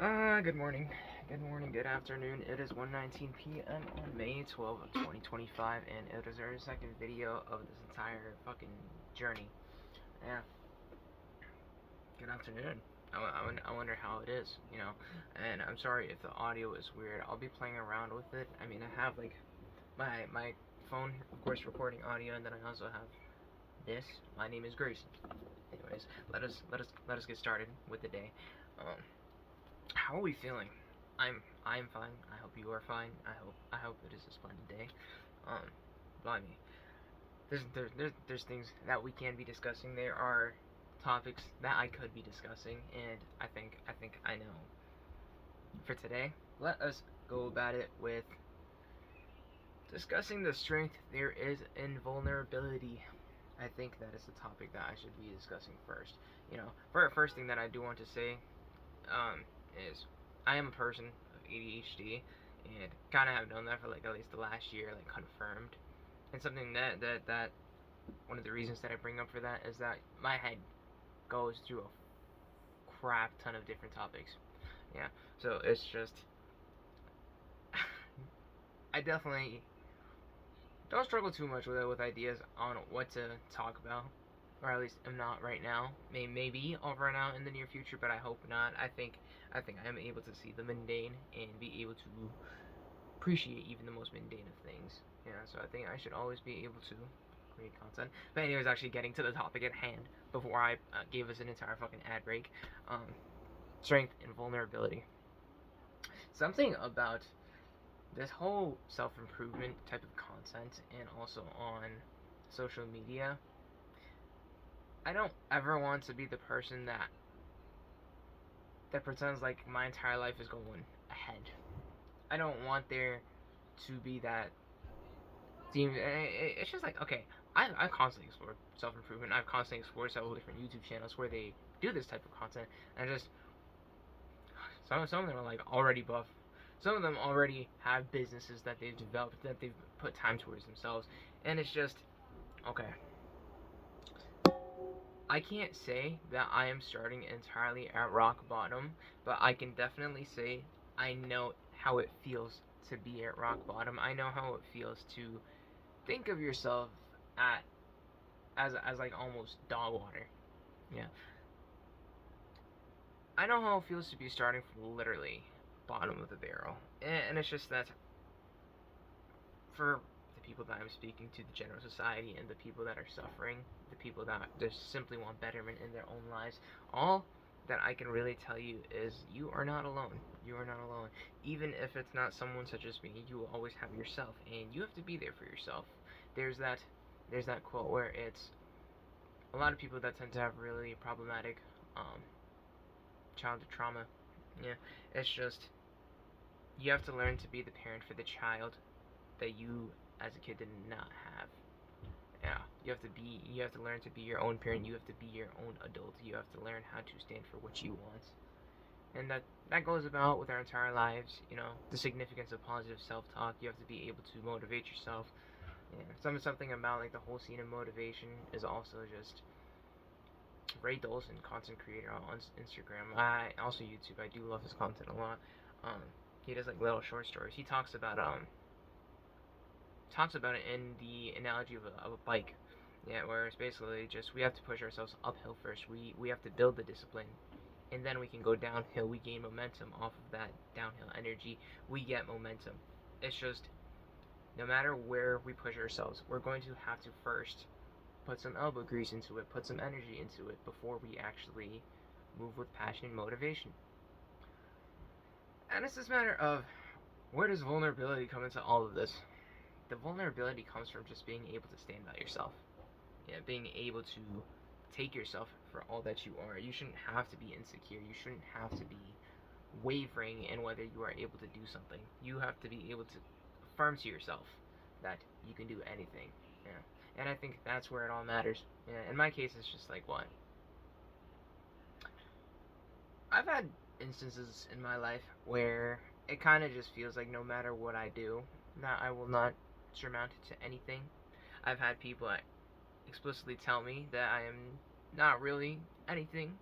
Good morning. Good morning, good afternoon. It is 1:19 p.m. on May 12th of 2025, and it is our second video of this entire fucking journey. Yeah, good afternoon. I wonder how it is, and I'm sorry if the audio is weird. I'll be playing around with it. I mean, I have, like, my phone, of course, recording audio, and then I also have this. My name is Grayson. Anyways, let us get started with the day. Um, How are we feeling? I'm fine. I hope you are fine. I hope it is a splendid day. Um, Blimey. There's things that we can be discussing. There are topics that I could be discussing, and I think I know. For today, let us go about it with discussing the strength there is in vulnerability. I think that is the topic that I should be discussing first. For first thing that I do want to say, um, is I am a person of ADHD, and kind of have known that for like at least the last year, like confirmed. And something that one of the reasons that I bring up for that is that my head goes through a crap ton of different topics. Yeah, so it's just I definitely don't struggle too much with ideas on what to talk about, or at least I'm not right now. Maybe I'll run out in the near future, but I hope not. I think I am able to see the mundane and be able to appreciate even the most mundane of things. Yeah, so I think I should always be able to create content. But anyways, actually getting to the topic at hand before I gave us an entire fucking ad break. Um, Strength and vulnerability. Something about this whole self improvement type of content and also on social media, I don't ever want to be the person that pretends like my entire life is going ahead. I don't want there to be that theme. It's just like, okay, I've constantly explored self improvement. I've constantly explored several different YouTube channels where they do this type of content, and just some of them are like already buff. Some of them already have businesses that they've developed, that they've put time towards themselves, and it's just okay. I can't say that I am starting entirely at rock bottom, but I can definitely say I know how it feels to be at rock bottom. I know how it feels to think of yourself at as like almost dog water. Yeah. I know how it feels to be starting from literally bottom of the barrel. And it's just that for the people that I'm speaking to, the general society, and the people that are suffering, the people that just simply want betterment in their own lives, all that I can really tell you is you are not alone. You are not alone. Even if it's not someone such as me, you will always have yourself, and you have to be there for yourself. There's that, there's that quote where it's a lot of people that tend to have really problematic um, childhood trauma. Yeah, it's just you have to learn to be the parent for the child that you as a kid did not have. Yeah, you have to learn to be your own parent. You have to be your own adult. You have to learn how to stand for what you want. And that goes about with our entire lives, the significance of positive self-talk. You have to be able to motivate yourself. Yeah, something about like the whole scene of motivation is also just Ray Dolson, content creator on Instagram. I also YouTube. I do love his content a lot. Um, he does like little short stories. He talks about it in the analogy of a bike. Yeah, where it's basically just we have to push ourselves uphill first. We have to build the discipline, and then we can go downhill. We gain momentum off of that downhill energy. We get momentum. It's just no matter where we push ourselves, we're going to have to first put some elbow grease into it, put some energy into it before we actually move with passion and motivation. And it's this matter of where does vulnerability come into all of this? The vulnerability comes from just being able to stand by yourself. Yeah, being able to take yourself for all that you are. You shouldn't have to be insecure. You shouldn't have to be wavering in whether you are able to do something. You have to be able to affirm to yourself that you can do anything. Yeah. And I think that's where it all matters. Yeah, in my case, it's just like what? I've had instances in my life where it kind of just feels like no matter what I do, that I will not surmount it to anything. I've had people explicitly tell me that I am not really anything,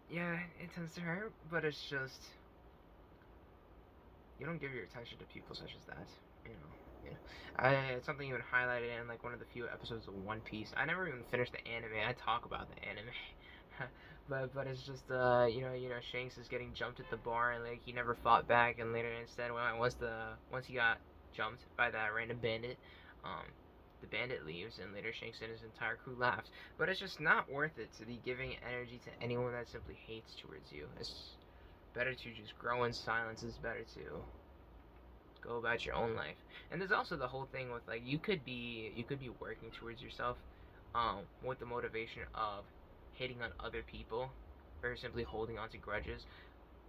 yeah, it tends to hurt, but it's just you don't give your attention to people such as that. You know, it's something even highlighted in like one of the few episodes of One Piece. I never even finished the anime. I talk about the anime, but it's just Shanks is getting jumped at the bar and like he never fought back, and later instead once he got jumped by that random bandit, um, the bandit leaves, and later Shanks and his entire crew laughs. But it's just not worth it to be giving energy to anyone that simply hates towards you. It's better to just grow in silence. It's better to go about your own life. And there's also the whole thing with like you could be working towards yourself, with the motivation of hating on other people or simply holding on to grudges.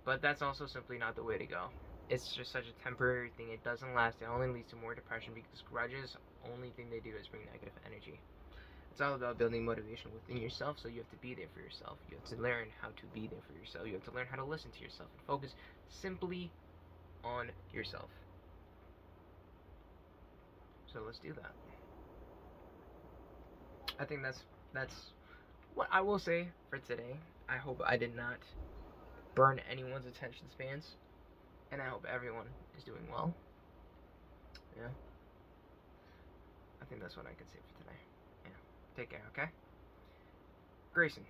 But that's also simply not the way to go. It's just such a temporary thing. It doesn't last. It only leads to more depression because grudges, only thing they do is bring negative energy. It's all about building motivation within yourself, so you have to be there for yourself. You have to learn how to be there for yourself. You have to learn how to listen to yourself and focus simply on yourself. So let's do that. I think that's what I will say for today. I hope I did not burn anyone's attention spans, and I hope everyone is doing well. Yeah, I think that's what I can say for today. Yeah, take care. Okay, Grayson.